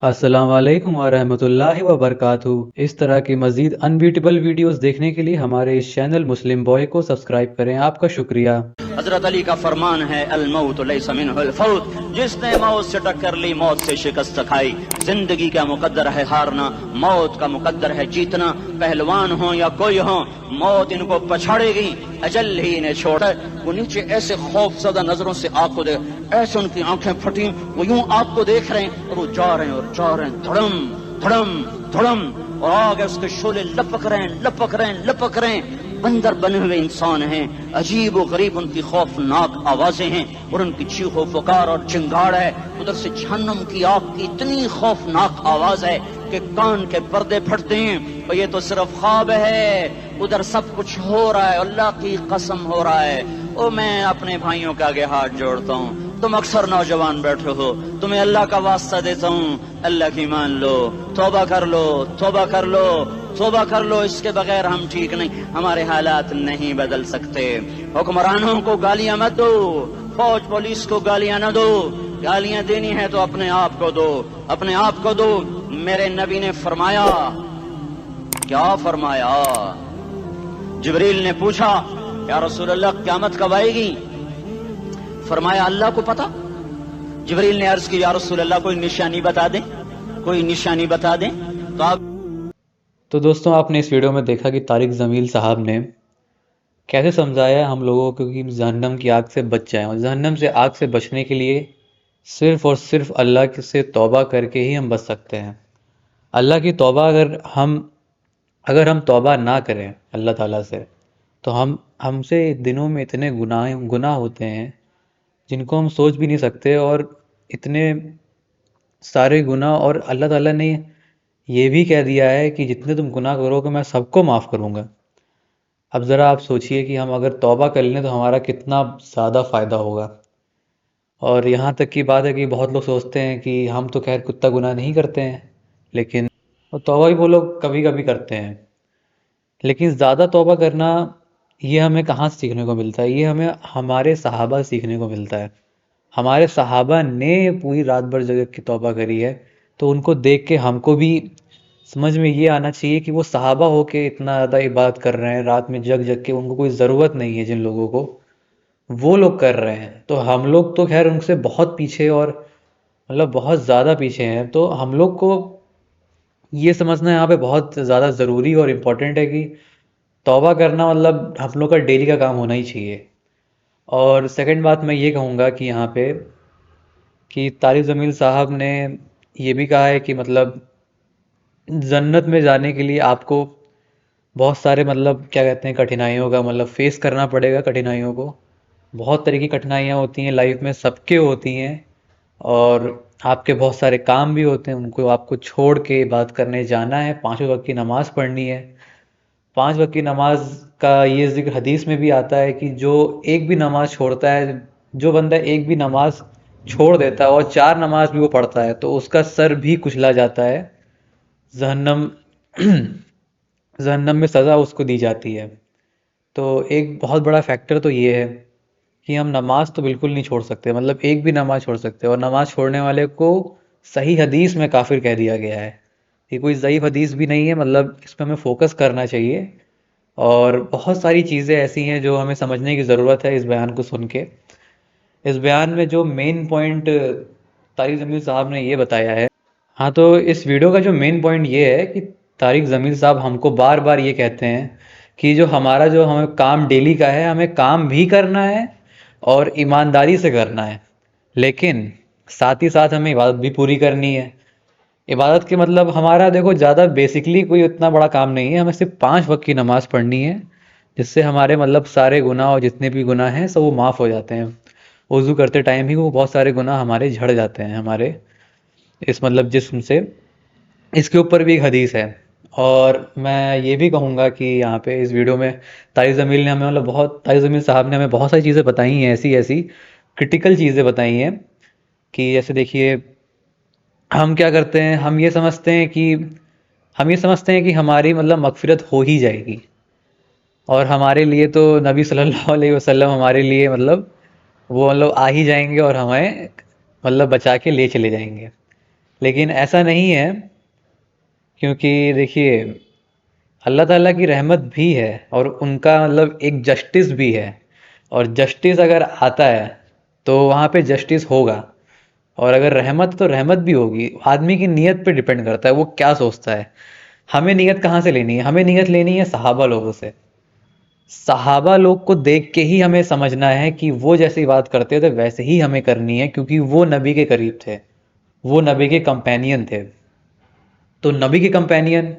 السلام علیکم ورحمۃ اللہ وبرکاتہ۔ اس طرح کی مزید انبیٹیبل ویڈیوز دیکھنے کے لیے ہمارے اس چینل مسلم بوائے کو سبسکرائب کریں۔ آپ کا شکریہ۔ حضرت علی کا فرمان ہے الموت لیس منہ الفوت، جس نے موت سے ٹکر لی موت سے شکست کھائی۔ زندگی کا مقدر ہے ہارنا، موت کا مقدر ہے جیتنا۔ پہلوان ہوں یا کوئی ہوں، موت ان کو پچھاڑے گی، اجل ہی انہیں چھوڑے۔ وہ نیچے ایسے خوف زدہ نظروں سے آپ کو دیکھ، ایسے ان کی آنکھیں پھٹی، وہ یوں آپ کو دیکھ رہے ہیں اور وہ جا رہے ہیں اور جا رہے ہیں، دھڑم دھڑم دھڑم، اور آگے اس کے شعلے لپک رہے ہیں لپک رہے ہیں لپک رہے ہیں۔ بندر بنے ہوئے انسان ہیں، عجیب و غریب ان کی خوفناک آوازیں ہیں اور ان کی چیخ و پکار اور چنگاڑ ہے۔ ادھر سے جہنم کی آگ کی اتنی خوفناک آواز ہے کہ کان کے پردے پھٹتے ہیں، اور یہ تو صرف خواب ہے، ادھر سب کچھ ہو رہا ہے، اللہ کی قسم ہو رہا ہے۔ او میں اپنے بھائیوں کے آگے ہاتھ جوڑتا ہوں، تم اکثر نوجوان بیٹھے ہو، تمہیں اللہ کا واسطہ دیتا ہوں، اللہ کی مان لو، توبہ کر لو، توبہ کر لو، توبہ کر لو۔ اس کے بغیر ہم ٹھیک نہیں، ہمارے حالات نہیں بدل سکتے۔ حکمرانوں کو گالیاں مت دو، فوج پولیس کو گالیاں نہ دو، گالیاں دینی ہے تو اپنے آپ کو دو، اپنے آپ کو دو۔ میرے نبی نے فرمایا، کیا فرمایا؟ جبریل نے پوچھا یا رسول اللہ قیامت کب آئے گی؟ فرمایا اللہ کو پتا۔ جبریل نے عرض کی یا رسول اللہ کوئی نشانی بتا دیں، کوئی نشانی بتا دیں۔ تو آپ تو دوستوں، آپ نے اس ویڈیو میں دیکھا کہ طارق جمیل صاحب نے کیسے سمجھایا ہم لوگوں کو کہ جہنم کی آگ سے بچ جائیں، اور جہنم سے آگ سے بچنے کے لیے صرف اور صرف اللہ سے توبہ کر کے ہی ہم بچ سکتے ہیں۔ اللہ کی توبہ اگر ہم توبہ نہ کریں اللہ تعالیٰ سے، تو ہم سے دنوں میں اتنے گناہ ہوتے ہیں جن کو ہم سوچ بھی نہیں سکتے، اور اتنے سارے گناہ، اور اللہ تعالیٰ نے یہ بھی کہہ دیا ہے کہ جتنے تم گناہ کرو گے میں سب کو معاف کروں گا۔ اب ذرا آپ سوچئے کہ ہم اگر توبہ کر لیں تو ہمارا کتنا زیادہ فائدہ ہوگا۔ اور یہاں تک کی بات ہے کہ بہت لوگ سوچتے ہیں کہ ہم تو خیر کتا گناہ نہیں کرتے ہیں، لیکن توبہ بھی وہ لوگ کبھی کبھی کرتے ہیں، لیکن زیادہ توبہ کرنا یہ ہمیں کہاں سے سیکھنے کو ملتا ہے؟ یہ ہمیں ہمارے صحابہ سے سیکھنے کو ملتا ہے۔ ہمارے صحابہ نے پوری رات بھر جگ کی توبہ کری ہے، تو ان کو دیکھ کے ہم کو بھی سمجھ میں یہ آنا چاہیے کہ وہ صحابہ ہو کے اتنا زیادہ عبادت کر رہے ہیں رات میں جگ جگ کے، ان کو کوئی ضرورت نہیں ہے جن لوگوں کو، وہ لوگ کر رہے ہیں۔ تو ہم لوگ تو خیر ان سے بہت پیچھے، اور مطلب بہت زیادہ پیچھے ہیں۔ تو ہم لوگ کو یہ سمجھنا یہاں پہ بہت زیادہ ضروری اور امپورٹنٹ ہے کہ توبہ کرنا مطلب ہم لوگ کا ڈیلی کا کام ہونا ہی چاہیے۔ اور سیکنڈ بات میں یہ کہوں گا کہ یہاں پہ کہ طارق جمیل صاحب نے یہ بھی کہا ہے کہ مطلب جنت میں جانے کے لیے آپ کو بہت سارے مطلب کیا کہتے ہیں کٹھنائیوں کا مطلب فیس کرنا پڑے گا۔ کٹھنائیوں کو بہت طرح کی کٹھنائیاں ہوتی ہیں لائف میں، سب کے ہوتی ہیں، اور آپ کے بہت سارے کام بھی ہوتے ہیں، ان کو آپ کو چھوڑ کے عبادت کرنے جانا ہے، 5 وقت کی نماز پڑھنی ہے۔ 5 وقت کی نماز کا یہ ذکر حدیث میں بھی آتا ہے کہ جو ایک بھی نماز چھوڑتا ہے، جو بندہ ایک بھی نماز چھوڑ دیتا ہے اور 4 نماز بھی وہ پڑھتا ہے تو اس کا سر بھی کچلا جاتا ہے، جہنم میں سزا اس کو دی جاتی ہے۔ تو ایک بہت بڑا فیکٹر تو یہ ہے کہ ہم نماز تو بالکل نہیں چھوڑ سکتے، مطلب ایک بھی نماز چھوڑ سکتے، اور نماز چھوڑنے والے کو صحیح حدیث میں کافر کہہ دیا گیا ہے۔ یہ کوئی ضعیف حدیث بھی نہیں ہے، مطلب اس پہ ہمیں فوکس کرنا چاہیے۔ اور بہت ساری چیزیں ایسی ہیں جو ہمیں سمجھنے کی ضرورت ہے اس بیان کو سن کے۔ اس بیان میں جو مین پوائنٹ طارق جمیل صاحب نے یہ بتایا ہے، ہاں، تو اس ویڈیو کا جو مین پوائنٹ یہ ہے کہ طارق جمیل صاحب ہم کو بار بار یہ کہتے ہیں کہ جو ہمیں کام ڈیلی کا ہے، ہمیں کام بھی کرنا ہے اور ایمانداری سے کرنا ہے، لیکن ساتھ ہی ساتھ ہمیں عبادت بھی پوری کرنی ہے۔ عبادت کے مطلب ہمارا دیکھو زیادہ بیسکلی کوئی اتنا بڑا کام نہیں ہے، ہمیں صرف 5 وقت کی نماز پڑھنی ہے، جس سے ہمارے مطلب سارے گناہ اور جتنے بھی گناہ ہیں سب وہ معاف ہو جاتے ہیں۔ وضو کرتے ٹائم ہی وہ بہت سارے گناہ ہمارے جھڑ جاتے ہیں ہمارے اس مطلب جسم سے۔ اس کے اوپر بھی ایک حدیث ہے، اور میں یہ بھی کہوں گا کہ یہاں پہ اس ویڈیو میں طارق جمیل صاحب نے ہمیں بہت ساری چیزیں بتائی ہیں، ایسی کرٹیکل چیزیں بتائی ہیں کہ جیسے دیکھیے ہم کیا کرتے ہیں، ہم یہ سمجھتے ہیں کہ ہماری مطلب مغفرت ہو ہی جائے گی، اور ہمارے لیے تو نبی صلی اللہ علیہ وسلم ہمارے لیے وہ آ ہی جائیں گے اور ہمیں مطلب بچا کے لے چلے جائیں گے۔ لیکن ایسا نہیں ہے، کیونکہ دیکھیے اللہ تعالیٰ کی رحمت بھی ہے اور ان کا مطلب ایک جسٹس بھی ہے، اور جسٹس اگر آتا ہے تو وہاں پہ جسٹس ہوگا، اور اگر رحمت تو رحمت بھی ہوگی۔ آدمی کی نیت پہ ڈیپینڈ کرتا ہے وہ کیا سوچتا ہے۔ ہمیں نیت کہاں سے لینی ہے؟ ہمیں نیت لینی ہے صحابہ لوگوں سے۔ صحابہ لوگ کو دیکھ کے ہی ہمیں سمجھنا ہے کہ وہ جیسی بات کرتے تھے ویسے ہی ہمیں کرنی ہے، کیونکہ وہ نبی کے قریب تھے، وہ نبی کے کمپینین تھے۔ تو نبی کے کمپینین،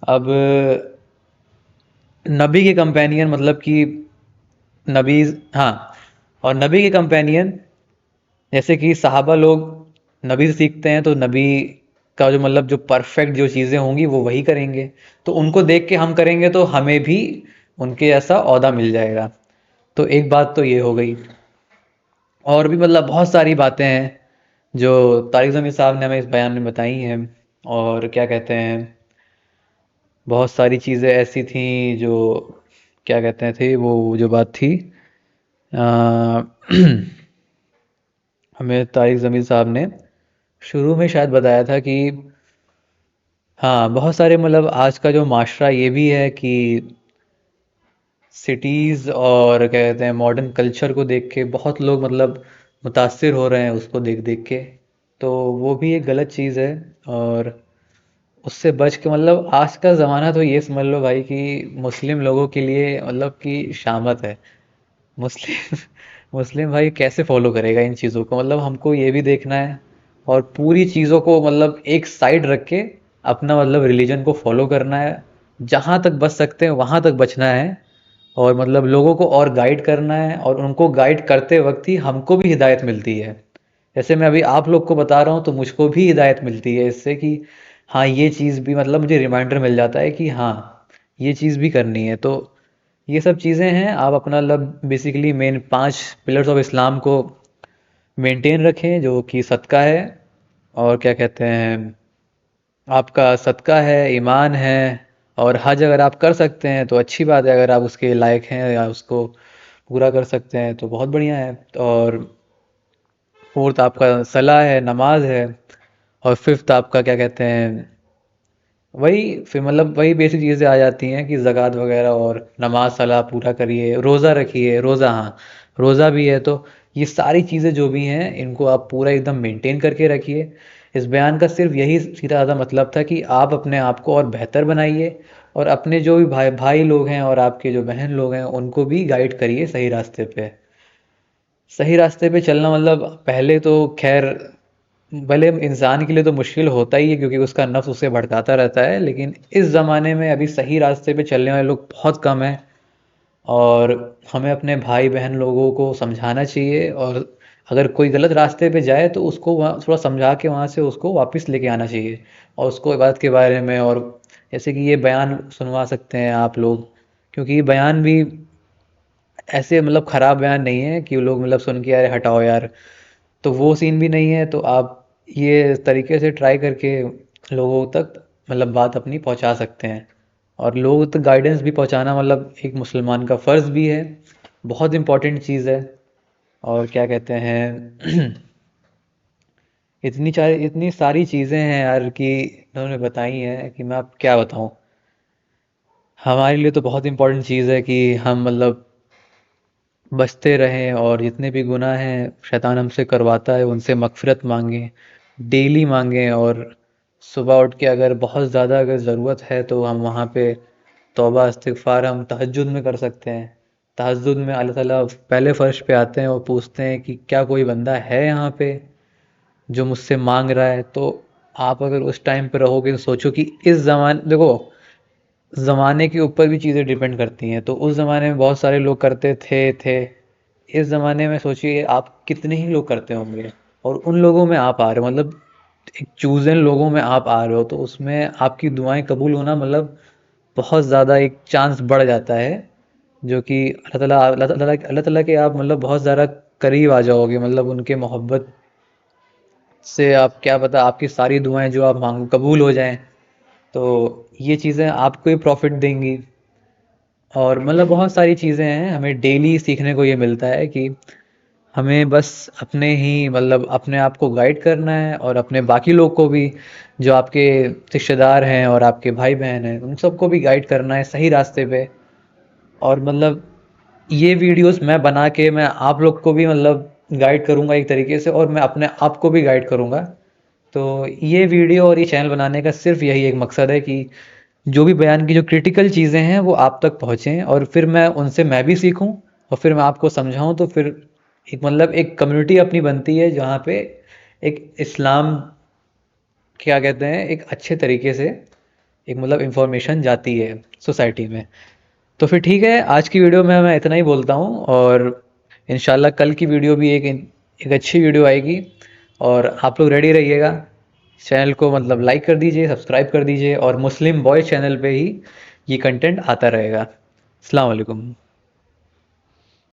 اب نبی کے کمپینین مطلب کہ نبی، ہاں، اور نبی کے کمپینین جیسے کہ صحابہ لوگ نبی سے سیکھتے ہیں، تو نبی کا جو مطلب جو پرفیکٹ جو چیزیں ہوں گی وہ وہی کریں گے، تو ان کو دیکھ کے ہم کریں گے تو ہمیں بھی ان کے ایسا عہدہ مل جائے گا۔ تو ایک بات تو یہ ہو گئی، اور بھی مطلب بہت ساری باتیں ہیں جو طارق زمین صاحب نے ہمیں اس بیان میں بتائی ہیں، اور کیا کہتے ہیں، بہت ساری چیزیں ایسی تھیں جو کیا کہتے تھے، وہ جو بات تھی ہمیں طارق زمین صاحب نے شروع میں شاید بتایا تھا کہ ہاں بہت سارے مطلب آج کا جو معاشرہ یہ بھی ہے کہ سٹیز اور کیا کہتے ہیں ماڈرن کلچر کو دیکھ کے بہت لوگ مطلب متاثر ہو رہے ہیں اس کو دیکھ دیکھ کے، تو وہ بھی ایک غلط چیز ہے۔ اور اس سے بچ کے مطلب آج کا زمانہ تو یہ سمجھ لو بھائی کہ مسلم لوگوں کے لیے مطلب کہ شامت ہے۔ مسلم مسلم بھائی کیسے فالو کرے گا ان چیزوں کو؟ مطلب ہم کو یہ بھی دیکھنا ہے اور پوری چیزوں کو مطلب ایک سائیڈ رکھ کے اپنا مطلب ریلیجن کو فالو کرنا ہے، جہاں تک بچ سکتے ہیں وہاں تک بچنا ہے، اور مطلب لوگوں کو اور گائیڈ کرنا ہے، اور ان کو گائیڈ کرتے وقت ہی ہم کو بھی ہدایت ملتی ہے۔ جیسے میں ابھی آپ لوگ کو بتا رہا ہوں تو مجھ کو بھی ہدایت ملتی ہے اس سے کہ ہاں یہ چیز بھی مطلب مجھے ریمائنڈر مل جاتا ہے کہ ہاں یہ چیز بھی کرنی ہے۔ تو یہ سب چیزیں ہیں، آپ اپنا مطلب بیسیکلی مین 5 پلرز آف اسلام کو مینٹین رکھیں، جو کہ صدقہ ہے، اور کیا کہتے ہیں آپ کا صدقہ ہے، ایمان ہے، اور حج اگر آپ کر سکتے ہیں تو اچھی بات ہے، اگر آپ اس کے لائق ہیں یا اس کو پورا کر سکتے ہیں تو بہت بڑھیا ہے۔ اور فورتھ آپ کا صلاح ہے، نماز ہے، اور ففتھ آپ کا کیا کہتے ہیں وہی پھر مطلب وہی بیسک چیزیں آ جاتی ہیں کہ زکوٰۃ وغیرہ، اور نماز صلاح پورا کریے، روزہ رکھیے، روزہ ہاں روزہ بھی ہے، تو یہ ساری چیزیں جو بھی ہیں ان کو آپ پورا ایک دم مینٹین کر کے رکھیے۔ اس بیان کا صرف یہی سیدھا سادہ مطلب تھا کہ آپ اپنے آپ کو اور بہتر بنائیے، اور اپنے جو بھی بھائی لوگ ہیں اور آپ کے جو بہن لوگ ہیں ان کو بھی گائیڈ کریے صحیح راستے پہ۔ صحیح راستے پہ چلنا مطلب پہلے تو خیر بھلے انسان کے لیے تو مشکل ہوتا ہی ہے کیونکہ اس کا نفس اسے بھڑکاتا رہتا ہے، لیکن اس زمانے میں ابھی صحیح راستے پہ چلنے والے لوگ بہت کم ہیں، اور ہمیں اپنے بھائی بہن لوگوں کو سمجھانا چاہیے، اور اگر کوئی غلط راستے پہ جائے تو اس کو وہاں تھوڑا سمجھا کے وہاں سے اس کو واپس لے کے آنا چاہیے، اور اس کو عبادت کے بارے میں، اور جیسے کہ یہ بیان سنوا سکتے ہیں آپ لوگ، کیونکہ یہ بیان بھی ایسے مطلب خراب بیان نہیں ہے کہ لوگ مطلب سن کے یار ہٹاؤ یار، تو وہ سین بھی نہیں ہے۔ تو آپ یہ طریقے سے ٹرائی کر کے لوگوں تک مطلب بات اپنی پہنچا سکتے ہیں، اور لوگوں تک گائیڈنس بھی پہنچانا مطلب ایک مسلمان کا فرض بھی ہے، بہت امپورٹنٹ چیز ہے۔ اور کیا کہتے ہیں اتنی ساری چیزیں ہیں یار کہ انہوں نے بتائی ہیں کہ میں آپ کیا بتاؤں۔ ہمارے لیے تو بہت امپورٹنٹ چیز ہے کہ ہم مطلب بچتے رہیں، اور جتنے بھی گناہ ہیں شیطان ہم سے کرواتا ہے ان سے مغفرت مانگیں، ڈیلی مانگیں، اور صبح اٹھ کے اگر بہت زیادہ اگر ضرورت ہے تو ہم وہاں پہ توبہ استغفار ہم تہجد میں کر سکتے ہیں۔ تہجد میں اللہ تعالیٰ پہلے فرش پہ آتے ہیں اور پوچھتے ہیں کہ کیا کوئی بندہ ہے یہاں پہ جو مجھ سے مانگ رہا ہے؟ تو آپ اگر اس ٹائم پہ رہو گے تو سوچو کہ اس زمان دیکھو زمانے کے اوپر بھی چیزیں ڈیپینڈ کرتی ہیں، تو اس زمانے میں بہت سارے لوگ کرتے تھے، اس زمانے میں سوچیے آپ کتنے ہی لوگ کرتے ہوں گے، اور ان لوگوں میں آپ آ رہے ہو، مطلب ایک چوزن لوگوں میں آپ آ رہے ہو، تو اس میں آپ کی دعائیں قبول ہونا مطلب بہت زیادہ ایک چانس بڑھ جاتا ہے، جو کہ اللہ تعالیٰ کے آپ مطلب بہت زیادہ قریب آ جاؤ گے، مطلب ان کے محبت سے آپ کیا پتہ آپ کی ساری دعائیں جو آپ مانگو قبول ہو جائیں، تو یہ چیزیں آپ کو ہی پروفٹ دیں گی۔ اور مطلب بہت ساری چیزیں ہیں ہمیں ڈیلی سیکھنے کو یہ ملتا ہے کہ ہمیں بس اپنے ہی مطلب اپنے آپ کو گائیڈ کرنا ہے، اور اپنے باقی لوگ کو بھی، جو آپ کے رشتے دار ہیں اور آپ کے بھائی بہن ہیں، ان سب کو بھی گائیڈ کرنا ہے صحیح راستے پہ. اور مطلب یہ ویڈیوز میں بنا کے میں آپ لوگ کو بھی مطلب گائیڈ کروں گا ایک طریقے سے، اور میں اپنے آپ کو بھی گائیڈ کروں گا. تو یہ ویڈیو اور یہ چینل بنانے کا صرف یہی ایک مقصد ہے کہ جو بھی بیان کی جو کرٹیکل چیزیں ہیں وہ آپ تک پہنچیں، اور پھر میں بھی سیکھوں، اور پھر میں آپ کو سمجھاؤں. تو پھر ایک مطلب ایک کمیونٹی اپنی بنتی ہے جہاں پہ ایک اسلام کیا کہتے ہیں ایک اچھے طریقے سے ایک مطلب انفارمیشن جاتی ہے سوسائٹی میں. تو پھر ٹھیک ہے، آج کی ویڈیو میں اتنا ہی بولتا ہوں، اور انشاءاللہ کل کی ویڈیو بھی ایک اچھی ویڈیو آئے گی. اور آپ لوگ ریڈی رہیے گا. چینل کو مطلب لائک کر دیجئے، سبسکرائب کر دیجئے، اور مسلم بوائے چینل پہ ہی یہ کنٹینٹ آتا رہے گا. السلام علیکم.